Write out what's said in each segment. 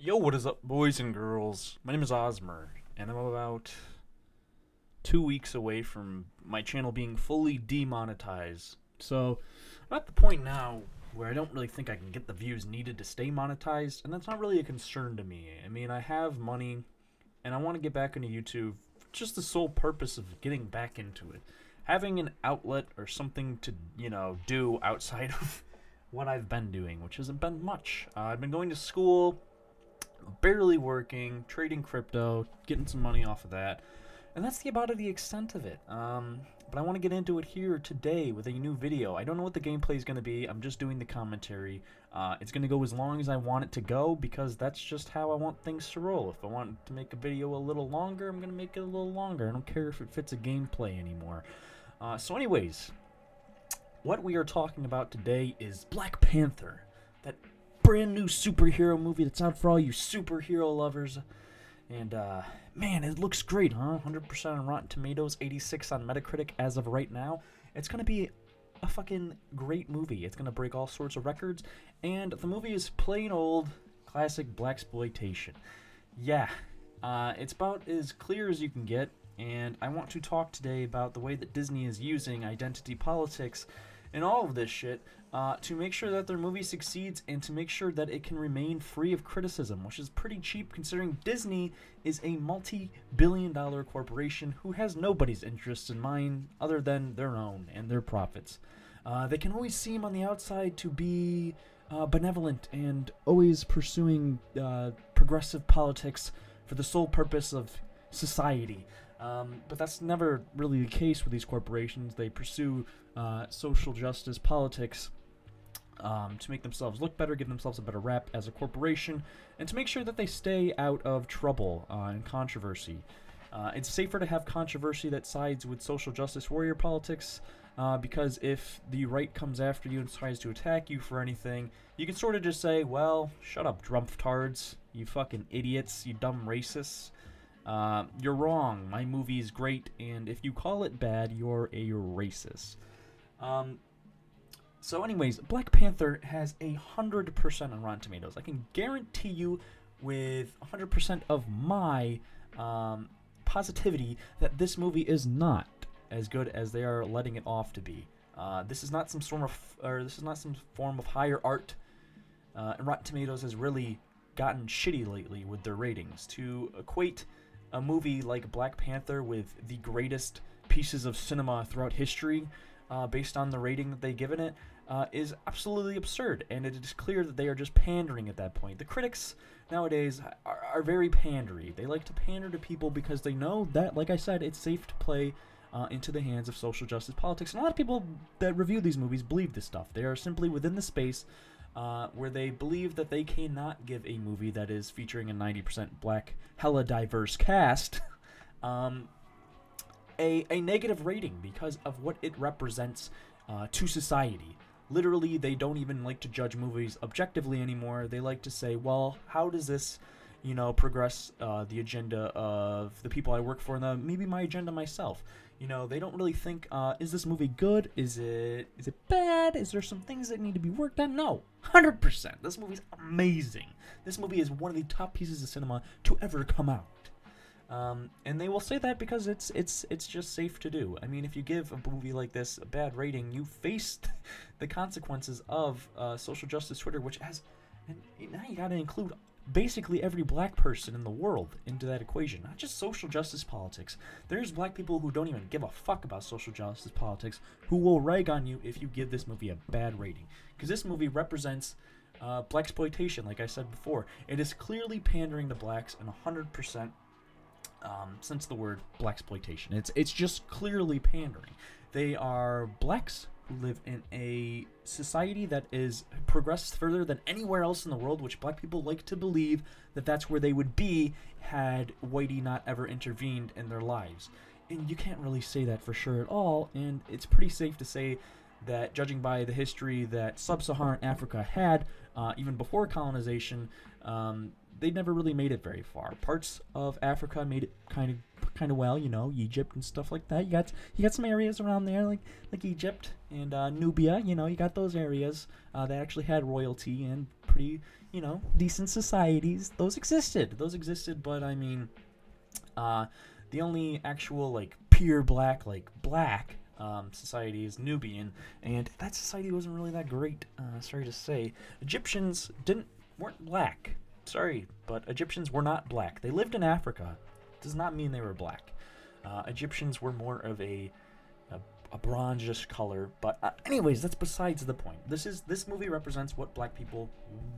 Yo, what is up, boys and girls? My name is Osmer, and I'm about 2 weeks away from my channel being fully demonetized. So, I'm at the point now where I don't really think I can get the views needed to stay monetized, and that's not really a concern to me. I mean, I have money, and I want to get back into YouTube for just the sole purpose of getting back into it. Having an outlet or something to, do outside of what I've been doing, which hasn't been much. I've been going to school, barely working, trading crypto, getting some money off of that, and that's about the extent of it. But I want to get into it here today with a new video. I don't know what the gameplay is going to be. I'm just doing the commentary. It's going to go as long as I want it to go because that's just how I want things to roll. If I want to make a video a little longer, I'm going to make it a little longer. I don't care if it fits a gameplay anymore. So anyways, what we are talking about today is Black Panther, that brand new superhero movie that's out for all you superhero lovers. And man, it looks great, huh? 100% on Rotten Tomatoes, 86 on Metacritic as of right now. It's gonna be a fucking great movie. It's gonna break all sorts of records, and the movie is plain old classic blaxploitation. Yeah, it's about as clear as you can get, and I want to talk today about the way that Disney is using identity politics and all of this shit to make sure that their movie succeeds and to make sure that it can remain free of criticism, which is pretty cheap considering Disney is a multi-billion-dollar corporation who has nobody's interests in mind other than their own and their profits. They can always seem on the outside to be benevolent and always pursuing progressive politics for the sole purpose of society. But that's never really the case with these corporations. They pursue social justice politics to make themselves look better, give themselves a better rep as a corporation, and to make sure that they stay out of trouble and controversy. It's safer to have controversy that sides with social justice warrior politics because if the right comes after you and tries to attack you for anything, you can sort of just say, well, shut up, drumpftards, you fucking idiots, you dumb racists. You're wrong. My movie is great, and if you call it bad, you're a racist. So anyways, Black Panther has 100% on Rotten Tomatoes. I can guarantee you with 100% of my positivity that this movie is not as good as they are letting it off to be. This is not some form of higher art. And Rotten Tomatoes has really gotten shitty lately with their ratings. To equate a movie like Black Panther with the greatest pieces of cinema throughout history based on the rating that they've given it is absolutely absurd, and it is clear that they are just pandering at that point. The critics nowadays are very pandery. They like to pander to people because they know that, like I said, it's safe to play into the hands of social justice politics. And a lot of people that review these movies believe this stuff. They are simply within the space where they believe that they cannot give a movie that is featuring a 90% black, hella diverse cast a negative rating because of what it represents to society. Literally, they don't even like to judge movies objectively anymore. They like to say, well, how does this, progress the agenda of the people I work for and maybe my agenda myself? They don't really think, is this movie good? Is it bad? Is there some things that need to be worked on? No, 100%. This movie's amazing. This movie is one of the top pieces of cinema to ever come out. And they will say that because it's just safe to do. I mean, if you give a movie like this a bad rating, you face the consequences of social justice Twitter, which has, and now you got to include basically every black person in the world into that equation, not just social justice politics. There's black people who don't even give a fuck about social justice politics who will rag on you if you give this movie a bad rating, because this movie represents blaxploitation, like I said before. It is clearly pandering to blacks, and 100% since the word blaxploitation. It's just clearly pandering. They are blacks who live in a society that is progressed further than anywhere else in the world, which black people like to believe that that's where they would be had whitey not ever intervened in their lives. And you can't really say that for sure at all, and it's pretty safe to say that, judging by the history that sub-Saharan Africa had, even before colonization, they never really made it very far. Parts of Africa made it kind of well, you know, Egypt and stuff like that. You got some areas around there like Egypt and Nubia. You know, you got those areas that actually had royalty and pretty, you know, decent societies. Those existed, but I mean, the only actual like pure black society is Nubian, and that society wasn't really that great. Sorry to say, Egyptians weren't black. Sorry, but Egyptians were not black. They lived in Africa. Does not mean they were black. Egyptians were more of a bronzish color, but anyways, that's besides the point. This movie represents what black people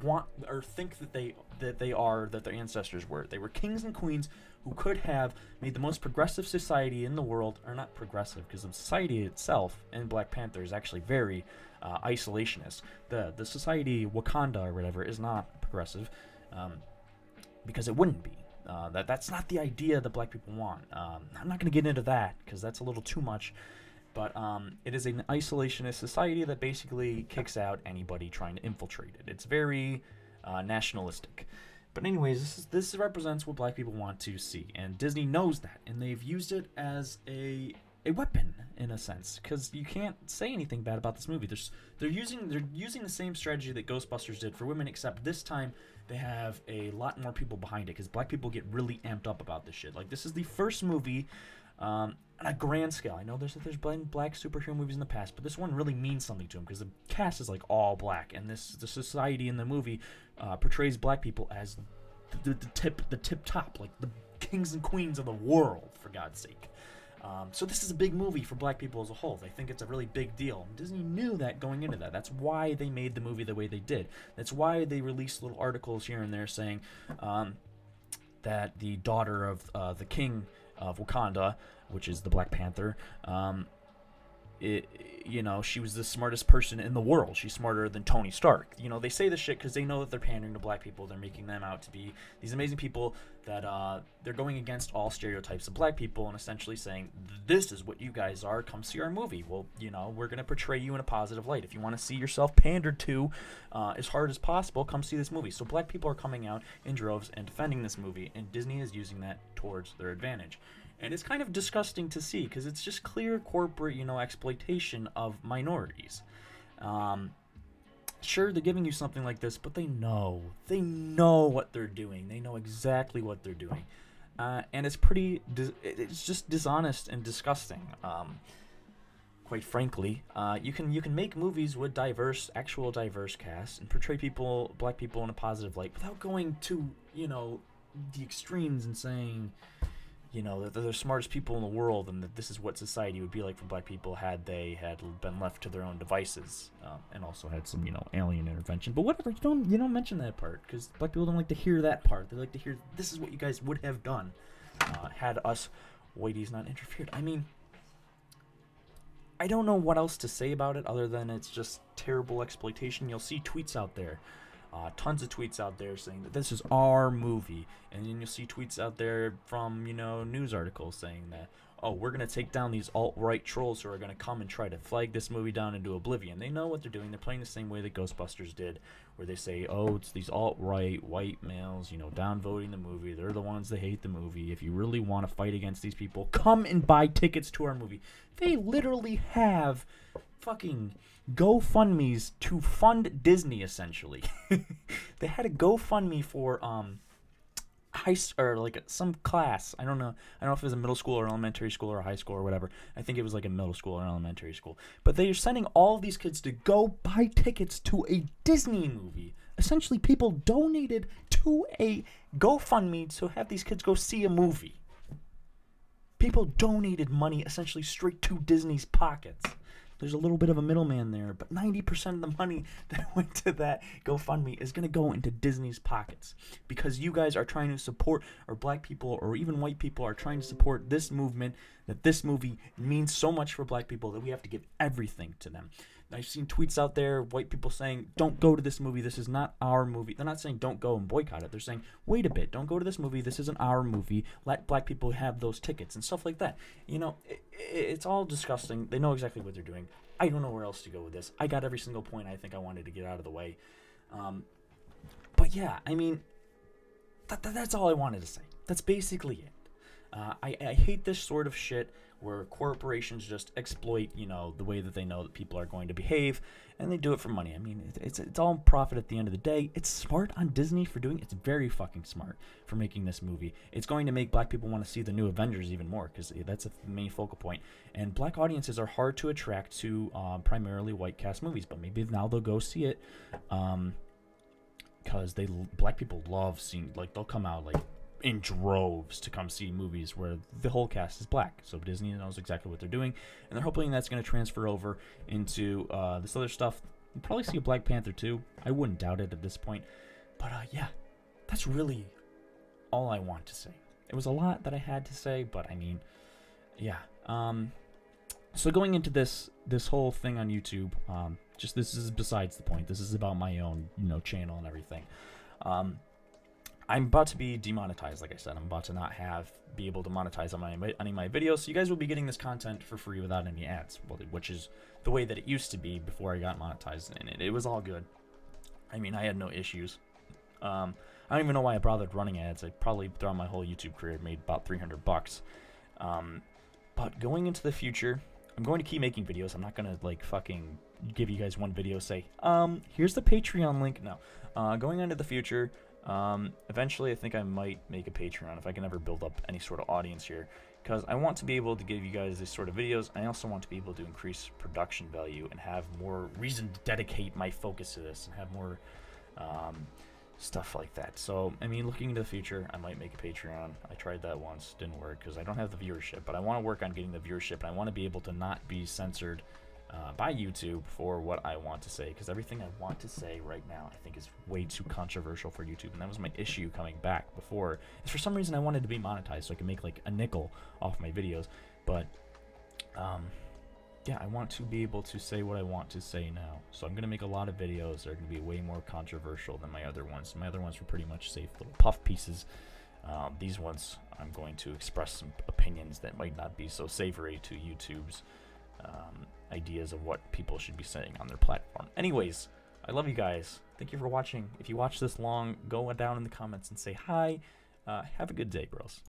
want or think that their ancestors were. They were kings and queens who could have made the most progressive society in the world, or not progressive, because the society itself in Black Panther is actually very isolationist. The society Wakanda or whatever is not progressive, because it wouldn't be. That's not the idea that black people want. I'm not going to get into that because that's a little too much. But it is an isolationist society that basically kicks out anybody trying to infiltrate it. It's very nationalistic. But anyways, this represents what black people want to see, and Disney knows that, and they've used it as a weapon in a sense, because you can't say anything bad about this movie. They're using the same strategy that Ghostbusters did for women, except this time they have a lot more people behind it, because black people get really amped up about this shit. Like, this is the first movie on a grand scale. I know there's been black superhero movies in the past, but this one really means something to them because the cast is like all black, and the society in the movie portrays black people as the tip top, like the kings and queens of the world, for God's sake. So this is a big movie for black people as a whole. They think it's a really big deal. Disney knew that going into that. That's why they made the movie the way they did. That's why they released little articles here and there saying that the daughter of the king of Wakanda, which is the Black Panther, she was the smartest person in the world. She's smarter than Tony Stark. You know, they say this shit because they know that they're pandering to black people. They're making them out to be these amazing people that they're going against all stereotypes of black people and essentially saying, this is what you guys are. Come see our movie. Well, you know, we're going to portray you in a positive light. If you want to see yourself pandered to as hard as possible, come see this movie. So black people are coming out in droves and defending this movie, and Disney is using that towards their advantage. And it's kind of disgusting to see because it's just clear corporate, exploitation of minorities. Sure, they're giving you something like this, but they know what they're doing. They know exactly what they're doing, and it's just dishonest and disgusting. Quite frankly, you can make movies with actual diverse casts and portray black people in a positive light without going to the extremes and saying, that they're the smartest people in the world, and that this is what society would be like for black people had they been left to their own devices, and also had some, alien intervention. But whatever, you don't mention that part, because black people don't like to hear that part. They like to hear, this is what you guys would have done had us whiteys not interfered. I mean, I don't know what else to say about it other than it's just terrible exploitation. You'll see tweets out there. Tons of tweets out there saying that this is our movie, and then you'll see tweets out there from news articles saying that, oh, we're gonna take down these alt-right trolls who are gonna come and try to flag this movie down into oblivion. They know what they're doing. They're playing the same way that Ghostbusters did, where they say, oh, it's these alt-right white males downvoting the movie. They're the ones that hate the movie. If you really want to fight against these people, come and buy tickets to our movie. They literally have fucking GoFundMes to fund Disney, essentially. They had a GoFundMe for some class. I don't know if it was a middle school or elementary school or a high school or whatever. I think it was like a middle school or elementary school. But they are sending all of these kids to go buy tickets to a Disney movie. Essentially, people donated to a GoFundMe to have these kids go see a movie. People donated money essentially straight to Disney's pockets. There's a little bit of a middleman there, but 90% of the money that went to that GoFundMe is going to go into Disney's pockets, because you guys are trying to support, or black people or even white people are trying to support this movement, that this movie means so much for black people that we have to give everything to them. I've seen tweets out there, white people saying, don't go to this movie, this is not our movie. They're not saying don't go and boycott it. They're saying, wait a bit, don't go to this movie, this isn't our movie, let black people have those tickets and stuff like that. It's all disgusting. They know exactly what they're doing. I don't know where else to go with this. I got every single point I think I wanted to get out of the way. But yeah, I mean, That's all I wanted to say. That's basically it. I hate this sort of shit where corporations just exploit, you know, the way that they know that people are going to behave, and they do it for money. I mean, it's all profit at the end of the day. It's smart on Disney for doing it. It's very fucking smart for making this movie. It's going to make black people want to see the new Avengers even more, because that's a main focal point. And black audiences are hard to attract to primarily white cast movies, but maybe now they'll go see it, because black people love seeing, like, they'll come out, like, in droves to come see movies where the whole cast is black. So Disney knows exactly what they're doing, and they're hoping that's going to transfer over into this other stuff. You'll probably see a Black Panther too. I wouldn't doubt it at this point. But yeah, that's really all I want to say. It was a lot that I had to say, but I mean, yeah. So going into this whole thing on YouTube, just this is besides the point. This is about my own, you know, channel and everything. I'm about to be demonetized, like I said. I'm about to not be able to monetize on any of my videos, so you guys will be getting this content for free without any ads, which is the way that it used to be before I got monetized, and it was all good. I mean, I had no issues. I don't even know why I bothered running ads. I probably, throughout my whole YouTube career, made about $300. But going into the future, I'm going to keep making videos. I'm not going to, like, fucking give you guys one video, say, here's the Patreon link. No. Going into the future, eventually I think I might make a Patreon if I can ever build up any sort of audience here, because I want to be able to give you guys these sort of videos. I also want to be able to increase production value and have more reason to dedicate my focus to this and have more stuff like that. So, I mean, looking into the future, I might make a Patreon. I tried that once, didn't work because I don't have the viewership, but I want to work on getting the viewership, and I want to be able to not be censored by YouTube for what I want to say, because everything I want to say right now I think is way too controversial for YouTube, and that was my issue coming back before, is for some reason I wanted to be monetized so I could make like a nickel off my videos. But yeah, I want to be able to say what I want to say now, so I'm gonna make a lot of videos that are gonna be way more controversial than my other ones. My other ones were pretty much safe little puff pieces. These ones I'm going to express some opinions that might not be so savory to YouTube's ideas of what people should be saying on their platform. Anyways, I love you guys. Thank you for watching. If you watch this long, go down in the comments and say hi. Have a good day, bros.